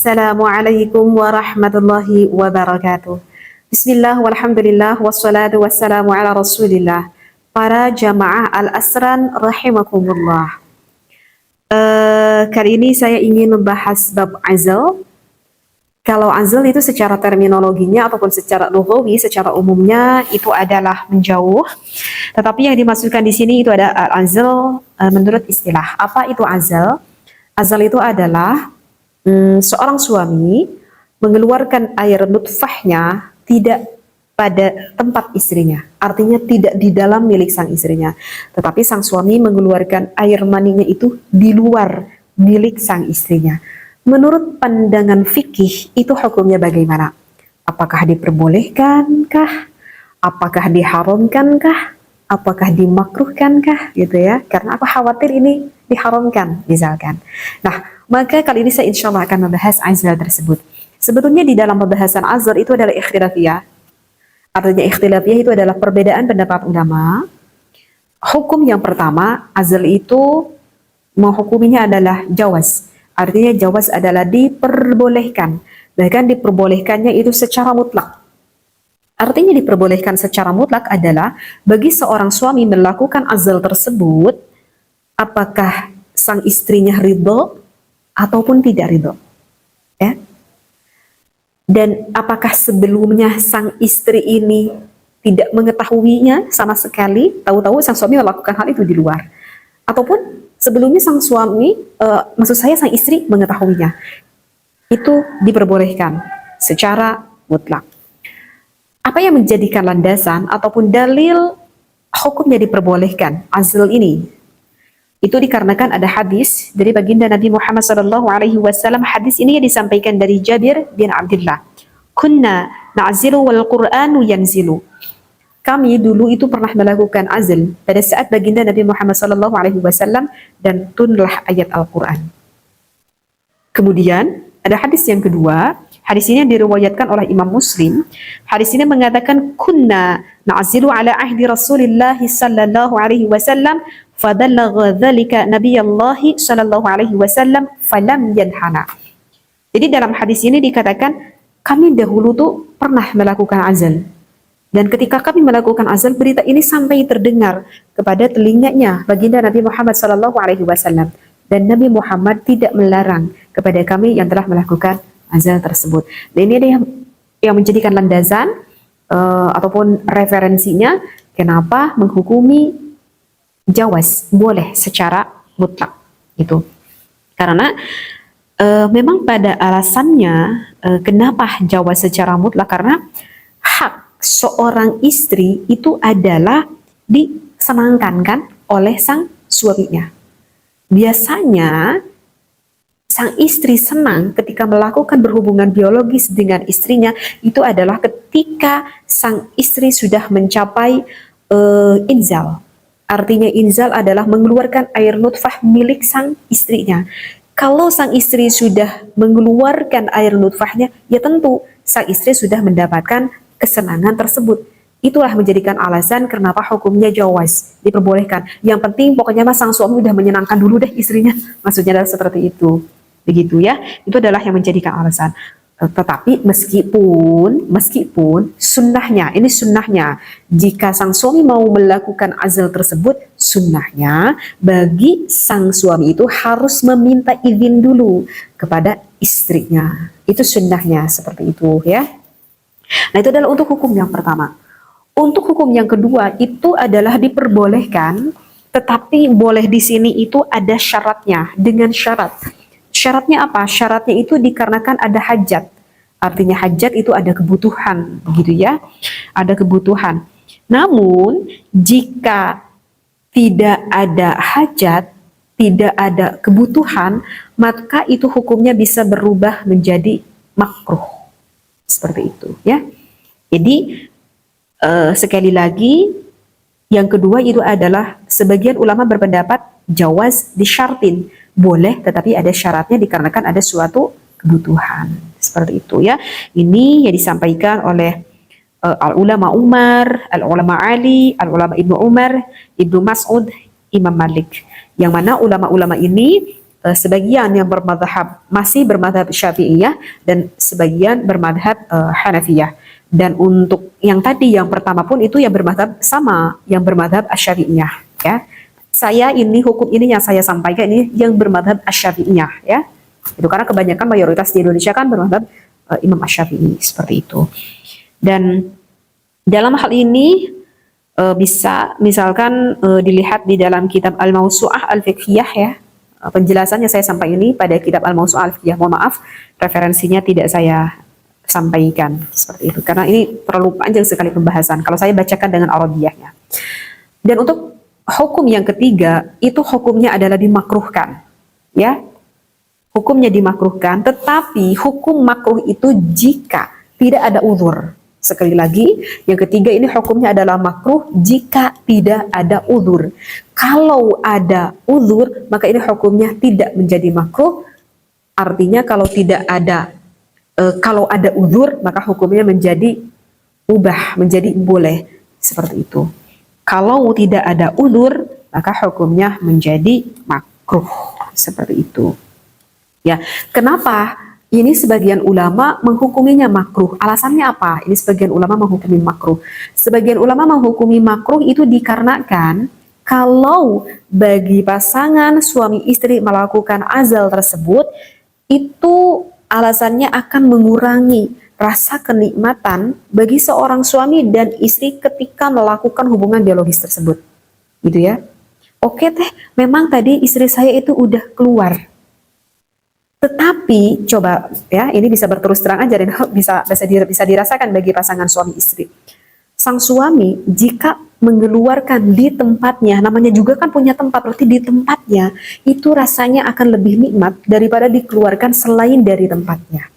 Assalamualaikum warahmatullahi wabarakatuh. Bismillah walhamdulillah wassalatu wassalamu ala rasulillah. Para jamaah al-asran rahimakumullah. Kali ini saya ingin membahas bab azal. Kalau azal itu secara terminologinya ataupun secara lughawi, secara umumnya itu adalah menjauh. Tetapi yang dimaksudkan di sini itu ada al-azal menurut istilah. Apa itu azal? Azal itu adalah seorang suami mengeluarkan air nutfahnya tidak pada tempat istrinya, artinya tidak di dalam milik sang istrinya, tetapi sang suami mengeluarkan air maninya itu di luar milik sang istrinya. Menurut pandangan fikih itu hukumnya bagaimana? Apakah diperbolehkankah? Apakah diharamkankah? Apakah dimakruhkankah? Gitu ya, karena aku khawatir ini diharamkan misalkan. Nah, maka kali ini saya insya Allah akan membahas azal tersebut. Sebetulnya di dalam pembahasan azal itu adalah ikhtilafiyah. Artinya ikhtilafiyah itu adalah perbedaan pendapat ulama. Hukum yang pertama, azal itu menghukuminya adalah jawaz. Artinya jawaz adalah diperbolehkan. Bahkan diperbolehkannya itu secara mutlak. Artinya diperbolehkan secara mutlak adalah bagi seorang suami melakukan azal tersebut, apakah sang istrinya ridho ataupun tidak ridho, ya. Dan apakah sebelumnya sang istri ini tidak mengetahuinya sama sekali, tahu-tahu sang suami melakukan hal itu di luar, ataupun sebelumnya sang suami, maksud saya sang istri mengetahuinya, itu diperbolehkan secara mutlak. Apa yang menjadikan landasan ataupun dalil hukumnya diperbolehkan azal ini? Itu dikarenakan ada hadis dari baginda Nabi Muhammad SAW. Hadis ini disampaikan dari Jabir bin Abdullah. Kunna na'zilu wal Qur'anu yanzilu. Kami dulu itu pernah melakukan azal pada saat baginda Nabi Muhammad SAW dan turunlah ayat Al-Quran. Kemudian ada hadis yang kedua. Hadis ini diriwayatkan oleh Imam Muslim. Hadis ini mengatakan kunna na'zilu ala ahdi Rasulillah sallallahu alaihi wasallam fadallagha dzalika nabiyallahi sallallahu alaihi wasallam falam yanhana. Jadi dalam hadis ini dikatakan kami dahulu tuh pernah melakukan azal. Dan ketika kami melakukan azal, berita ini sampai terdengar kepada telinganya baginda Nabi Muhammad sallallahu alaihi wasallam, dan Nabi Muhammad tidak melarang kepada kami yang telah melakukan azal tersebut. Dan ini ada yang menjadikan landasan ataupun referensinya kenapa menghukumi jawaz boleh secara mutlak gitu. Karena memang pada alasannya kenapa jawaz secara mutlak, karena hak seorang istri itu adalah disenangkan kan oleh sang suaminya. Biasanya sang istri senang ketika melakukan berhubungan biologis dengan istrinya itu adalah ketika sang istri sudah mencapai inzal. Artinya inzal adalah mengeluarkan air nutfah milik sang istrinya. Kalau sang istri sudah mengeluarkan air nutfahnya, ya tentu sang istri sudah mendapatkan kesenangan tersebut. Itulah menjadikan alasan kenapa hukumnya jawaz, diperbolehkan. Yang penting pokoknya mas sang suami udah menyenangkan dulu deh istrinya. Maksudnya adalah seperti itu. Begitu ya, itu adalah yang menjadikan alasan. Tetapi meskipun sunnahnya, ini sunnahnya, jika sang suami mau melakukan azal tersebut, sunnahnya bagi sang suami itu harus meminta izin dulu kepada istrinya. Itu sunnahnya seperti itu ya. Nah, itu adalah untuk hukum yang pertama. Untuk hukum yang kedua itu adalah diperbolehkan, tetapi boleh di sini itu ada syaratnya, dengan syarat. Syaratnya apa? Syaratnya itu dikarenakan ada hajat. Artinya hajat itu ada kebutuhan, begitu ya. Ada kebutuhan. Namun, jika tidak ada hajat, tidak ada kebutuhan, maka itu hukumnya bisa berubah menjadi makruh. Seperti itu ya. Jadi, sekali lagi, yang kedua itu adalah sebagian ulama berpendapat jawaz disyartin. Boleh, tetapi ada syaratnya dikarenakan ada suatu kebutuhan. Seperti itu ya. Ini yang disampaikan oleh al-ulama Umar, al-ulama Ali, al-ulama Ibnu Umar, Ibnu Mas'ud, Imam Malik. Yang mana ulama-ulama ini sebagian yang bermadhab masih bermadhab Syafi'iyah dan sebagian bermadhab Hanafiyah. Dan untuk yang tadi yang pertama pun itu yang bermadhab sama, yang bermadhab Asy-Syafi'iyah ya. Saya ini hukum ini yang saya sampaikan ini yang bermadhab Asy-Syafi'iyah ya. Itu karena kebanyakan mayoritas di Indonesia kan bermadhab Imam Asy-Syafi'i seperti itu. Dan dalam hal ini bisa misalkan dilihat di dalam kitab Al-Mawsu'ah Al-Fiqhiyah ya. Penjelasannya saya sampaikan ini pada kitab Al-Mawsu'ah Al-Fiqhiyah. Mohon maaf referensinya tidak saya sampaikan seperti itu karena ini terlalu panjang sekali pembahasan kalau saya bacakan dengan Arabiyahnya. Dan untuk hukum yang ketiga itu hukumnya adalah dimakruhkan ya, hukumnya dimakruhkan, tetapi hukum makruh itu jika tidak ada uzur. Sekali lagi, yang ketiga ini hukumnya adalah makruh jika tidak ada uzur. Kalau ada uzur maka ini hukumnya tidak menjadi makruh. Artinya kalau tidak ada kalau ada uzur maka hukumnya menjadi ubah, menjadi boleh seperti itu. Kalau tidak ada uzur maka hukumnya menjadi makruh seperti itu. Ya, kenapa ini sebagian ulama menghukuminya makruh? Alasannya apa? Ini sebagian ulama menghukumi makruh. Sebagian ulama menghukumi makruh itu dikarenakan kalau bagi pasangan suami istri melakukan azal tersebut itu alasannya akan mengurangi rasa kenikmatan bagi seorang suami dan istri ketika melakukan hubungan biologis tersebut. Gitu ya. Oke teh, memang tadi istri saya itu udah keluar. Tetapi coba ya, ini bisa berterus terang aja dan bisa dirasakan bagi pasangan suami istri. Sang suami jika mengeluarkan di tempatnya, namanya juga kan punya tempat, berarti di tempatnya itu rasanya akan lebih nikmat daripada dikeluarkan selain dari tempatnya.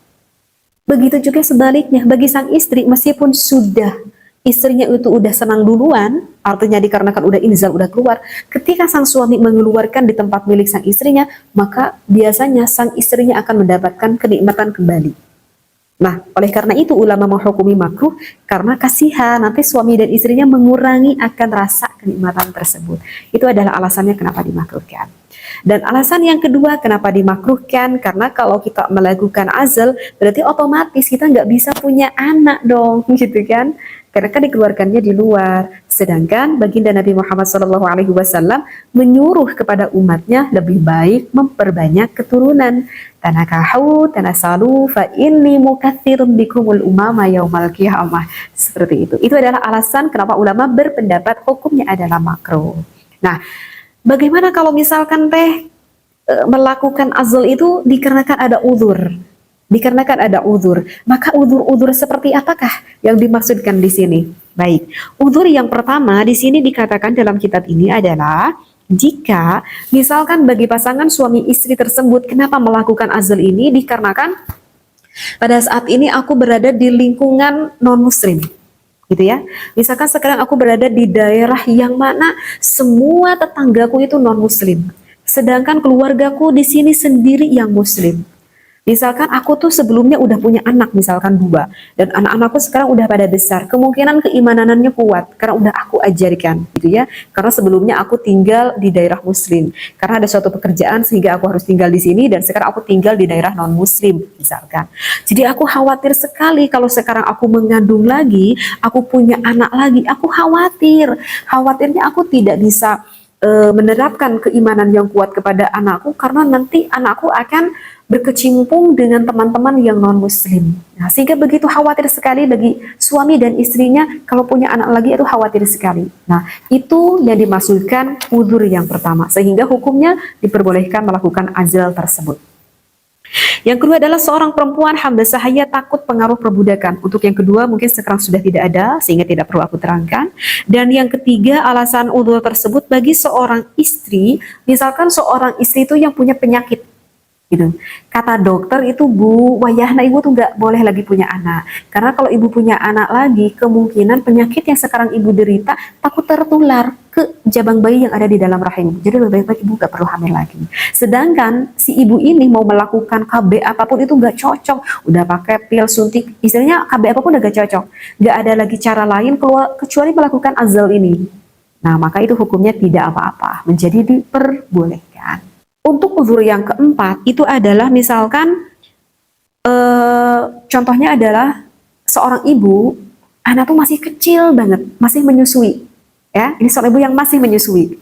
Begitu juga sebaliknya bagi sang istri, meskipun sudah istrinya itu udah senang duluan, artinya dikarenakan udah inzal, udah keluar, ketika sang suami mengeluarkan di tempat milik sang istrinya, maka biasanya sang istrinya akan mendapatkan kenikmatan kembali. Nah, oleh karena itu ulama menghukumi makruh karena kasihan nanti suami dan istrinya mengurangi akan rasa kenikmatan tersebut. Itu adalah alasannya kenapa dimakruhkan. Dan alasan yang kedua kenapa dimakruhkan, karena kalau kita melakukan azal berarti otomatis kita nggak bisa punya anak dong, gitu kan? Karena kan dikeluarkannya di luar. Sedangkan baginda Nabi Muhammad SAW menyuruh kepada umatnya lebih baik memperbanyak keturunan. Tanakahu, tanasalu, fa inni mukatsirun bikumul umama yaumal qiyamah. Seperti itu. Itu adalah alasan kenapa ulama berpendapat hukumnya adalah makruh. Nah, bagaimana kalau misalkan melakukan azal itu dikarenakan ada uzur? Dikarenakan ada uzur, maka uzur-uzur seperti apakah yang dimaksudkan di sini? Baik, uzur yang pertama di sini dikatakan dalam kitab ini adalah jika misalkan bagi pasangan suami istri tersebut kenapa melakukan azal ini dikarenakan pada saat ini aku berada di lingkungan non-muslim, gitu ya. Misalkan sekarang aku berada di daerah yang mana semua tetanggaku itu non-muslim, sedangkan keluargaku di sini sendiri yang muslim. Misalkan aku tuh sebelumnya udah punya anak, misalkan 2, dan anak-anakku sekarang udah pada besar, kemungkinan keimanannya kuat karena udah aku ajarkan, gitu ya. Karena sebelumnya aku tinggal di daerah muslim, karena ada suatu pekerjaan sehingga aku harus tinggal di sini, dan sekarang aku tinggal di daerah non muslim, misalkan. Jadi aku khawatir sekali kalau sekarang aku mengandung lagi, aku punya anak lagi, aku khawatirnya aku tidak bisa menerapkan keimanan yang kuat kepada anakku karena nanti anakku akan berkecimpung dengan teman-teman yang non-muslim. Nah, sehingga begitu khawatir sekali bagi suami dan istrinya kalau punya anak lagi itu khawatir sekali. Nah, itu yang dimaksudkan uzur yang pertama. Sehingga hukumnya diperbolehkan melakukan azal tersebut. Yang kedua adalah seorang perempuan hamba sahaya takut pengaruh perbudakan. Untuk yang kedua mungkin sekarang sudah tidak ada sehingga tidak perlu aku terangkan. Dan yang ketiga alasan uzur tersebut bagi seorang istri, misalkan seorang istri itu yang punya penyakit gitu. Kata dokter itu Bu Wayahna ibu tuh nggak boleh lagi punya anak karena kalau ibu punya anak lagi kemungkinan penyakit yang sekarang ibu derita takut tertular ke jabang bayi yang ada di dalam rahim, jadi lebih baik ibu nggak perlu hamil lagi. Sedangkan si ibu ini mau melakukan KB apapun itu nggak cocok, udah pakai pil suntik istilahnya KB apapun udah nggak cocok, nggak ada lagi cara lain kecuali melakukan azal ini. Nah maka itu hukumnya tidak apa-apa, menjadi diperbolehkan. Untuk uzur yang keempat itu adalah misalkan contohnya adalah seorang ibu, anak tuh masih kecil banget, masih menyusui. Ya, ini seorang ibu yang masih menyusui.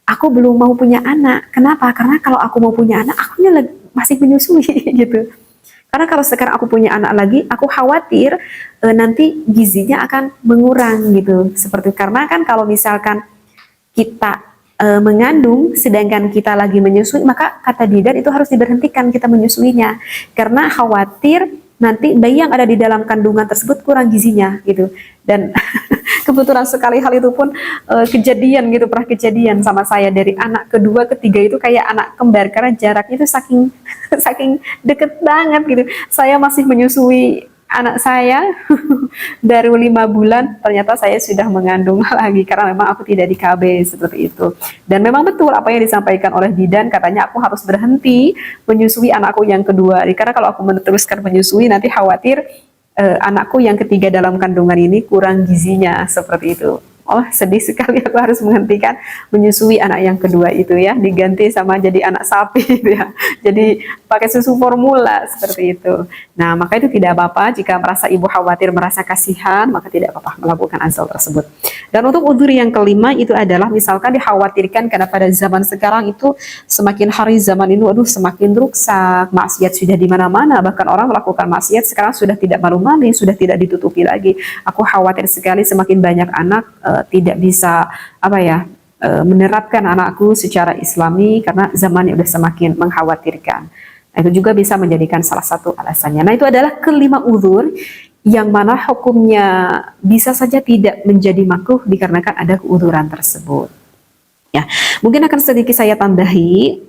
Aku belum mau punya anak. Kenapa? Karena kalau aku mau punya anak, akunya masih menyusui gitu. Karena kalau sekarang aku punya anak lagi, aku khawatir nanti gizinya akan mengurang gitu. Seperti karena kan kalau misalkan kita mengandung sedangkan kita lagi menyusui, maka kata bidan itu harus diberhentikan kita menyusuinya karena khawatir nanti bayi yang ada di dalam kandungan tersebut kurang gizinya gitu. Dan kebetulan sekali hal itu pun kejadian gitu, pernah kejadian sama saya dari anak kedua ketiga itu kayak anak kembar karena jaraknya itu saking saking deket banget gitu. Saya masih menyusui anak saya baru 5 bulan, ternyata saya sudah mengandung lagi karena memang aku tidak di KB seperti itu. Dan memang betul apa yang disampaikan oleh bidan, katanya aku harus berhenti menyusui anakku yang kedua. Karena kalau aku meneruskan menyusui nanti khawatir anakku yang ketiga dalam kandungan ini kurang gizinya seperti itu. Oh, sedih sekali aku harus menghentikan menyusui anak yang kedua itu ya, diganti sama jadi anak sapi gitu ya. Jadi pakai susu formula seperti itu. Nah, maka itu tidak apa-apa jika merasa ibu khawatir, merasa kasihan, maka tidak apa-apa melakukan azal tersebut. Dan untuk udzur yang kelima itu adalah misalkan dikhawatirkan karena pada zaman sekarang itu semakin hari zaman ini aduh semakin rusak, maksiat sudah di mana-mana, bahkan orang melakukan maksiat sekarang sudah tidak malu-malu, sudah tidak ditutupi lagi. Aku khawatir sekali semakin banyak anak tidak bisa apa ya menerapkan anakku secara islami karena zamannya sudah semakin mengkhawatirkan. Nah, itu juga bisa menjadikan salah satu alasannya. Nah, itu adalah kelima uzur yang mana hukumnya bisa saja tidak menjadi makruh dikarenakan ada keuzuran tersebut. Ya, mungkin akan sedikit saya tambahi.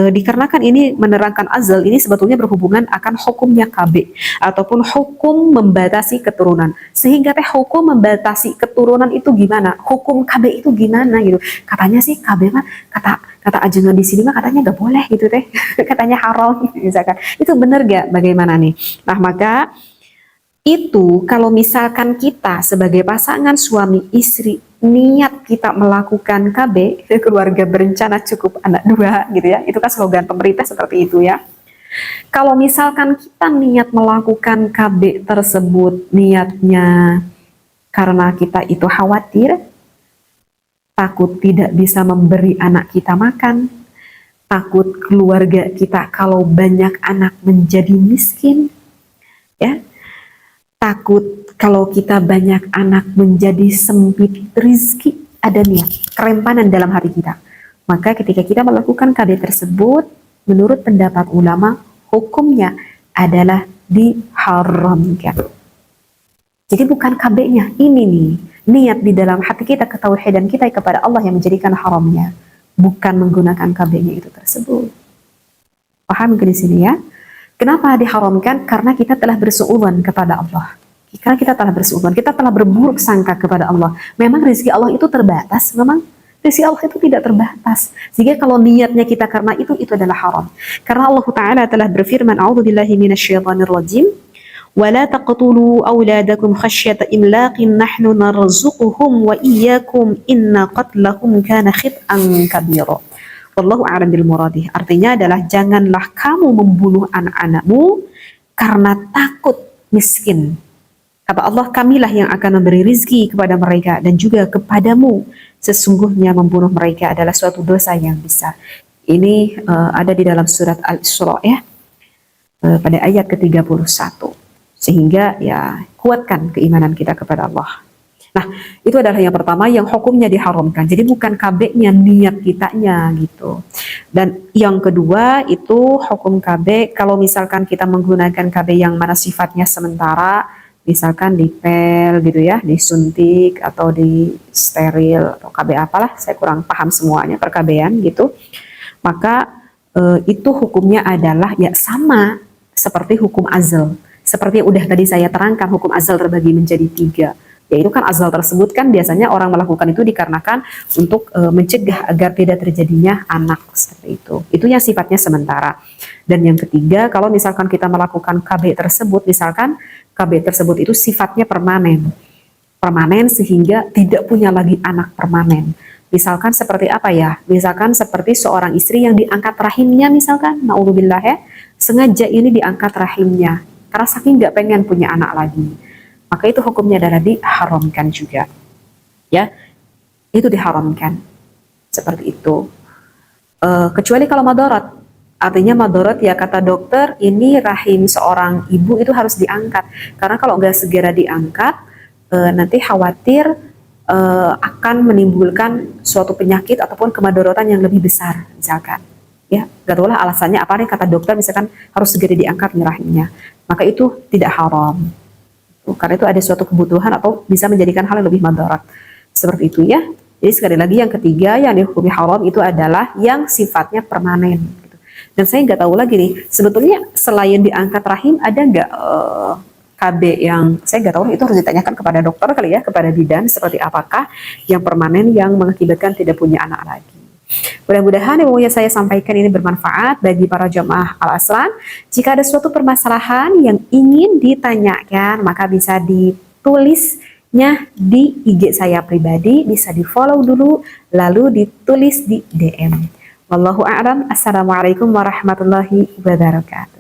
Dikarenakan ini menerangkan azal ini sebetulnya berhubungan akan hukumnya KB ataupun hukum membatasi keturunan, sehingga teh hukum membatasi keturunan itu gimana, hukum KB itu gimana gitu. Katanya sih KB mah kata ajengan di sini mah katanya gak boleh gitu teh katanya haram misalkan, itu benar gak, bagaimana nih? Nah, maka itu kalau misalkan kita sebagai pasangan suami istri niat kita melakukan KB, keluarga berencana cukup anak dua gitu ya, itu kan slogan pemerintah seperti itu ya. Kalau misalkan kita niat melakukan KB tersebut niatnya karena kita itu khawatir, takut tidak bisa memberi anak kita makan, takut keluarga kita kalau banyak anak menjadi miskin, ya, takut kalau kita banyak anak menjadi sempit rizki, ada niat keremanan dalam hati kita. Maka ketika kita melakukan KB tersebut, menurut pendapat ulama, hukumnya adalah diharamkan. Jadi bukan KB-nya, ini nih, niat di dalam hati kita, ketauhidan kita kepada Allah yang menjadikan haramnya, bukan menggunakan KB-nya itu tersebut. Paham di sini ya? Kenapa diharamkan? Karena kita telah bersuudzon kepada Allah. Karena kita telah bersuudzon, kita telah berburuk sangka kepada Allah. Memang rezeki Allah itu terbatas, memang rezeki Allah itu tidak terbatas. Sehingga kalau niatnya kita karena itu adalah haram. Karena Allah Ta'ala telah berfirman, A'udzubillahi minasyaitonirrajim, وَلَا تَقْتُلُوا أَوْلَادَكُمْ خَشْيَةَ إِمْلَاقٍ نَحْنُ نَرْزُقُهُمْ وَإِيَّاكُمْ إِنَّ قَتْلَهُمْ كَانَ خِطْئًا كَبِيرًا. Wallahu a'lam bil muradih. Artinya adalah janganlah kamu membunuh anak-anakmu karena takut miskin. Kata Allah, kamilah yang akan memberi rizki kepada mereka dan juga kepadamu. Sesungguhnya membunuh mereka adalah suatu dosa yang besar. Ini ada di dalam surat Al-Isra ya, pada ayat ke-31. Sehingga ya kuatkan keimanan kita kepada Allah. Nah, itu adalah yang pertama yang hukumnya diharamkan. Jadi bukan KB-nya, niat kitanya gitu. Dan yang kedua itu hukum KB kalau misalkan kita menggunakan KB yang mana sifatnya sementara, misalkan dipel gitu ya, disuntik atau di steril atau KB apalah, saya kurang paham semuanya perkabean gitu. Maka itu hukumnya adalah ya sama seperti hukum azal. Seperti yang udah tadi saya terangkan, hukum azal terbagi menjadi 3. Yaitu kan azal tersebut kan biasanya orang melakukan itu dikarenakan untuk mencegah agar tidak terjadinya anak seperti itu. Itu yang sifatnya sementara. Dan yang ketiga, kalau misalkan kita melakukan KB tersebut, misalkan KB tersebut itu sifatnya permanen. Permanen sehingga tidak punya lagi anak permanen. Misalkan seperti apa ya? Misalkan seperti seorang istri yang diangkat rahimnya misalkan, naudzubillah ya, sengaja ini diangkat rahimnya karena saking nggak pengen punya anak lagi. Maka itu hukumnya adalah diharamkan juga. Ya, itu diharamkan. Seperti itu. Kecuali kalau madarat. Artinya madarat ya kata dokter, ini rahim seorang ibu itu harus diangkat. Karena kalau nggak segera diangkat, nanti khawatir akan menimbulkan suatu penyakit ataupun kemadaratan yang lebih besar misalkan ya, gak tahu lah alasannya apa nih, kata dokter misalkan harus segera diangkat rahimnya, maka itu tidak haram. Karena itu ada suatu kebutuhan atau bisa menjadikan hal yang lebih madarat seperti itu ya. Jadi sekali lagi yang ketiga yang dihukumi haram itu adalah yang sifatnya permanen gitu. Dan saya nggak tahu lagi nih, sebetulnya selain diangkat rahim ada nggak KB yang saya nggak tahu, itu harus ditanyakan kepada dokter kali ya, kepada bidan seperti apakah yang permanen yang mengakibatkan tidak punya anak lagi. Mudah-mudahan yang mau saya sampaikan ini bermanfaat bagi para jemaah Al-Aslan. Jika ada suatu permasalahan yang ingin ditanyakan, maka bisa ditulisnya di IG saya pribadi, bisa di follow dulu, lalu ditulis di DM. Wallahu a'lam. Assalamualaikum warahmatullahi wabarakatuh.